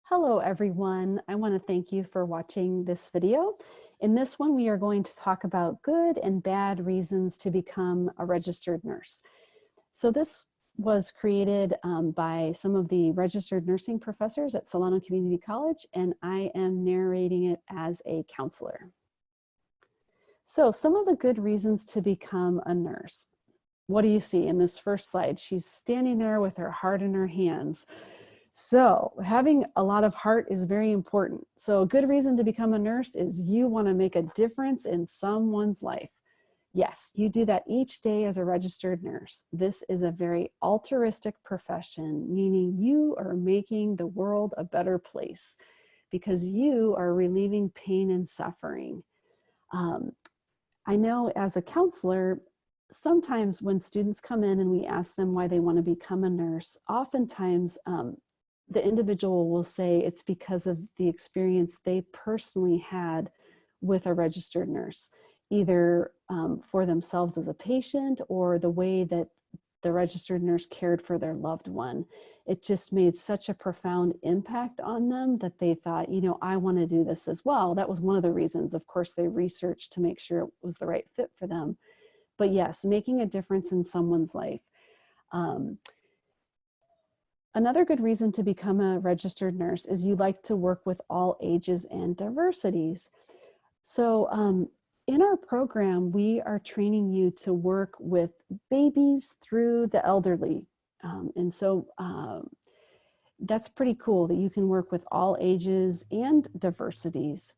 Hello, everyone. I want to thank you for watching this video. In this one, we are going to talk about good and bad reasons to become a registered nurse. So this was created by some of the registered nursing professors at Solano Community College, and I am narrating it as a counselor. So some of the good reasons to become a nurse. What do you see in this first slide? She's standing there with her heart in her hands. So having a lot of heart is very important. So a good reason to become a nurse is you want to make a difference in someone's life. Yes, you do that each day as a registered nurse. This is a very altruistic profession, meaning you are making the world a better place because you are relieving pain and suffering. I know as a counselor, sometimes when students come in and we ask them why they want to become a nurse, oftentimes the individual will say it's because of the experience they personally had with a registered nurse, either for themselves as a patient or the way that the registered nurse cared for their loved one. It just made such a profound impact on them that they thought, you know, I want to do this as well. That was one of the reasons. Of course, they researched to make sure it was the right fit for them. But yes, making a difference in someone's life. Another good reason to become a registered nurse is you like to work with all ages and diversities. So in our program, we are training you to work with babies through the elderly. And so that's pretty cool that you can work with all ages and diversities.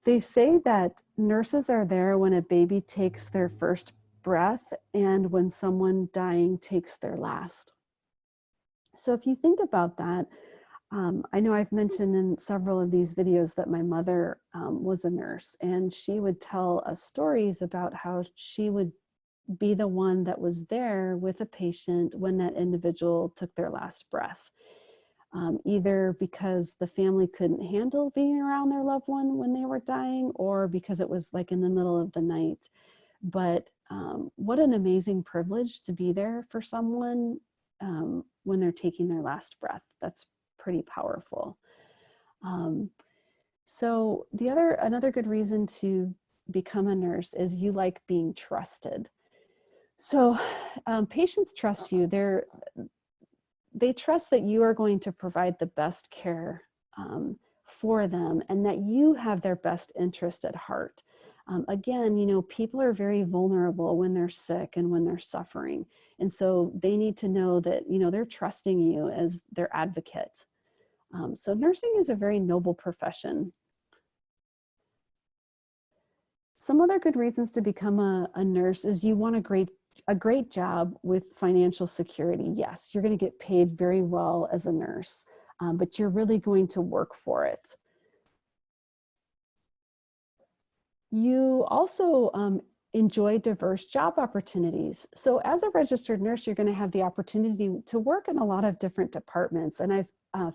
They say that nurses are there when a baby takes their first breath and when someone dying takes their last. So if you think about that, I know I've mentioned in several of these videos that my mother was a nurse, and she would tell us stories about how she would be the one that was there with a patient when that individual took their last breath, either because the family couldn't handle being around their loved one when they were dying or because it was like in the middle of the night. But what an amazing privilege to be there for someone when they're taking their last breath. That's pretty powerful. So another good reason to become a nurse is you like being trusted. So patients trust you. They trust that you are going to provide the best care for them and that you have their best interest at heart. Again, you know, people are very vulnerable when they're sick and when they're suffering. And so they need to know that, you know, they're trusting you as their advocate. So nursing is a very noble profession. Some other good reasons to become a nurse is you want a great job with financial security. Yes, you're going to get paid very well as a nurse, but you're really going to work for it. You also enjoy diverse job opportunities. So as a registered nurse, you're going to have the opportunity to work in a lot of different departments. And I've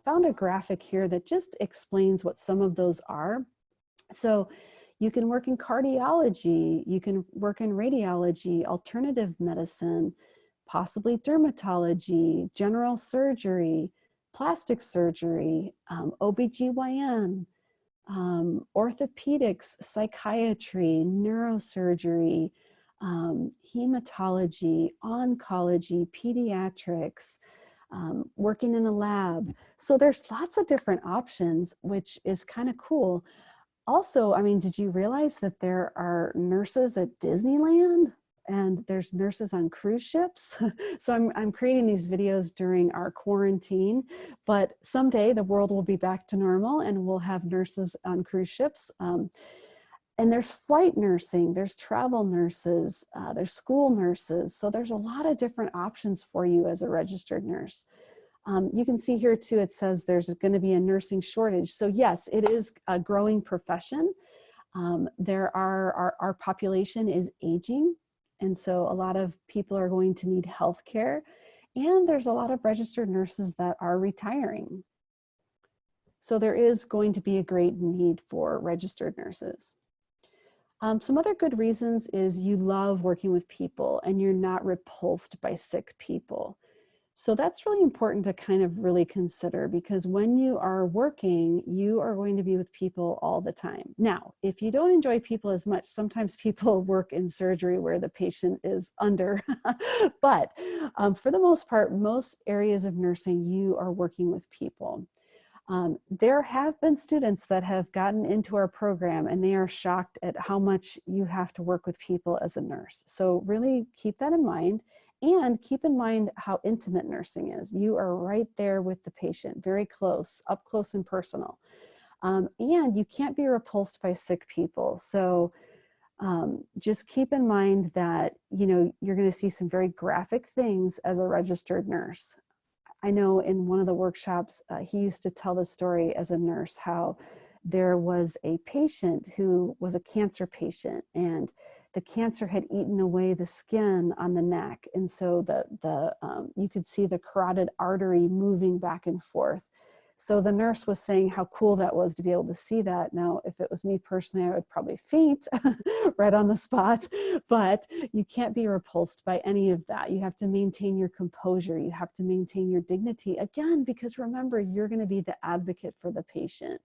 found a graphic here that just explains what some of those are. So you can work in cardiology, you can work in radiology, alternative medicine, possibly dermatology, general surgery, plastic surgery, OBGYN, orthopedics, psychiatry, neurosurgery, hematology, oncology, pediatrics, working in a lab. So there's lots of different options, which is kind of cool. Also, I mean, did you realize that there are nurses at Disneyland and there's nurses on cruise ships? So I'm creating these videos during our quarantine, but someday the world will be back to normal and we'll have nurses on cruise ships. And there's flight nursing, there's travel nurses, there's school nurses. So there's a lot of different options for you as a registered nurse. You can see here too, it says there's going to be a nursing shortage. So yes, it is a growing profession. Our population is aging. And so a lot of people are going to need health care. And there's a lot of registered nurses that are retiring. So there is going to be a great need for registered nurses. Some other good reasons is you love working with people and you're not repulsed by sick people. So that's really important to kind of really consider, because when you are working, you are going to be with people all the time. Now, if you don't enjoy people as much, sometimes people work in surgery where the patient is under, but for the most part, most areas of nursing, you are working with people. There have been students that have gotten into our program and they are shocked at how much you have to work with people as a nurse. So really keep that in mind, and keep in mind how intimate nursing is. You are right there with the patient, very close, up close and personal. And you can't be repulsed by sick people. So just keep in mind that, you know, you're going to see some very graphic things as a registered nurse. I know in one of the workshops, he used to tell the story as a nurse how there was a patient who was a cancer patient, and the cancer had eaten away the skin on the neck. And so you could see the carotid artery moving back and forth. So the nurse was saying how cool that was to be able to see that. Now, if it was me personally, I would probably faint right on the spot, but you can't be repulsed by any of that. You have to maintain your composure. You have to maintain your dignity. Again, because remember, you're going to be the advocate for the patient.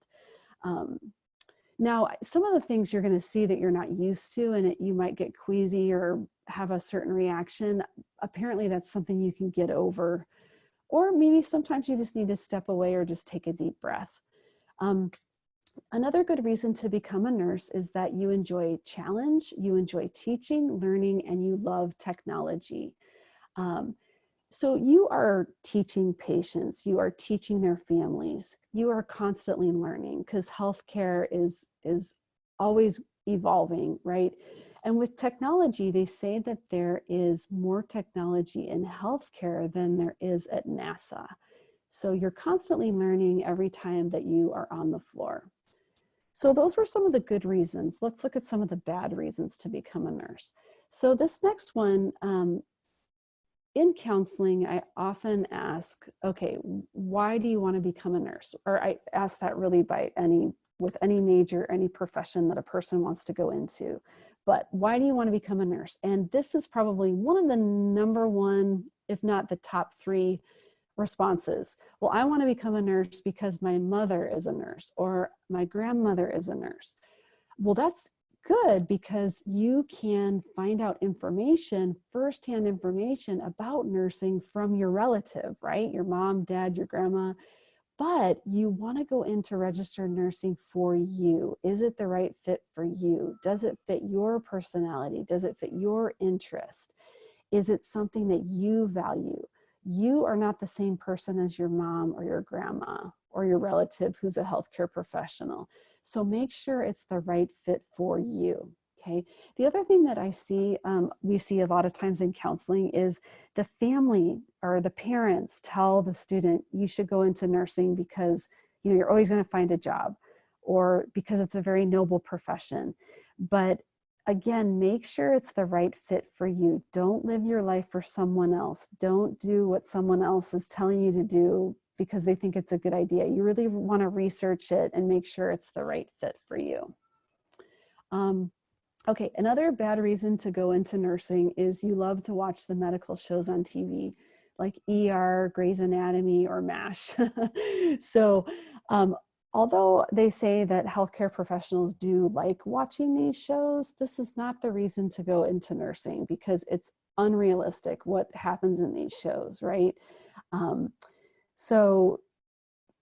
Now, some of the things you're going to see that you're not used to, and you might get queasy or have a certain reaction. Apparently, that's something you can get over. Or maybe sometimes you just need to step away or just take a deep breath. Another good reason to become a nurse is that you enjoy challenge, you enjoy teaching, learning, and you love technology. So you are teaching patients, you are teaching their families, you are constantly learning, because healthcare is always evolving, right? And with technology, they say that there is more technology in healthcare than there is at NASA. So you're constantly learning every time that you are on the floor. So those were some of the good reasons. Let's look at some of the bad reasons to become a nurse. So this next one, in counseling, I often ask, okay, why do you want to become a nurse? Or I ask that really with any major, any profession that a person wants to go into. But why do you want to become a nurse? And this is probably one of the number one, if not the top three responses. Well, I want to become a nurse because my mother is a nurse or my grandmother is a nurse. Well, that's good, because you can find out information, firsthand information about nursing from your relative, right? Your mom, dad, your grandma. But you want to go into registered nursing for you. Is it the right fit for you? Does it fit your personality? Does it fit your interest? Is it something that you value? You are not the same person as your mom or your grandma or your relative who's a healthcare professional. So make sure it's the right fit for you. Okay. The other thing that we see a lot of times in counseling is the family or the parents tell the student, you should go into nursing because, you know, you're always going to find a job, or because it's a very noble profession. But again, make sure it's the right fit for you. Don't live your life for someone else. Don't do what someone else is telling you to do because they think it's a good idea. You really want to research it and make sure it's the right fit for you. Okay, another bad reason to go into nursing is you love to watch the medical shows on TV, like ER, Grey's Anatomy, or MASH. So although they say that healthcare professionals do like watching these shows, this is not the reason to go into nursing, because it's unrealistic what happens in these shows, right? So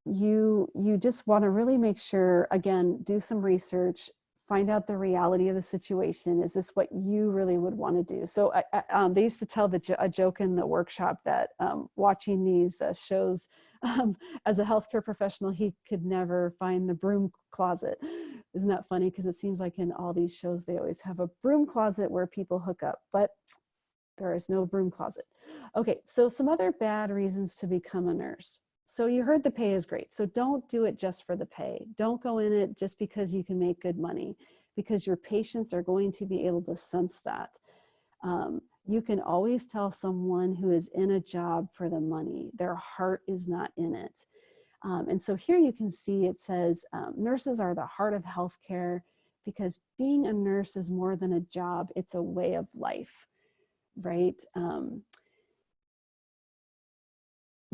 you just want to really make sure, again, do some research, find out the reality of the situation. Is this what you really would want to do? So they used to tell a joke in the workshop that watching these shows, as a healthcare professional, he could never find the broom closet. Isn't that funny? Because it seems like in all these shows, they always have a broom closet where people hook up, but there is no broom closet. Okay, so some other bad reasons to become a nurse. So you heard the pay is great. So don't do it just for the pay. Don't go in it just because you can make good money, because your patients are going to be able to sense that. You can always tell someone who is in a job for the money. Their heart is not in it. And so here you can see it says, nurses are the heart of healthcare, because being a nurse is more than a job. It's a way of life, right?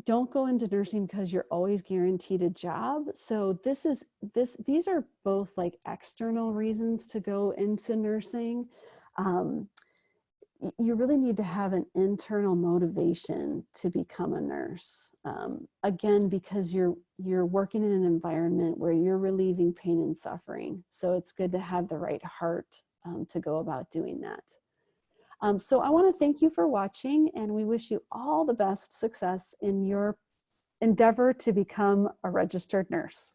don't go into nursing because you're always guaranteed a job. So these are both like external reasons to go into nursing. You really need to have an internal motivation to become a nurse. Again, because you're working in an environment where you're relieving pain and suffering. So it's good to have the right heart to go about doing that. So I want to thank you for watching, and we wish you all the best success in your endeavor to become a registered nurse.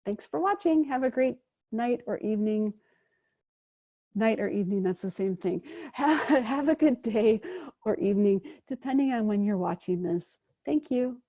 Thanks for watching. Have a great night or evening. Night or evening, that's the same thing. Have a good day or evening, depending on when you're watching this. Thank you.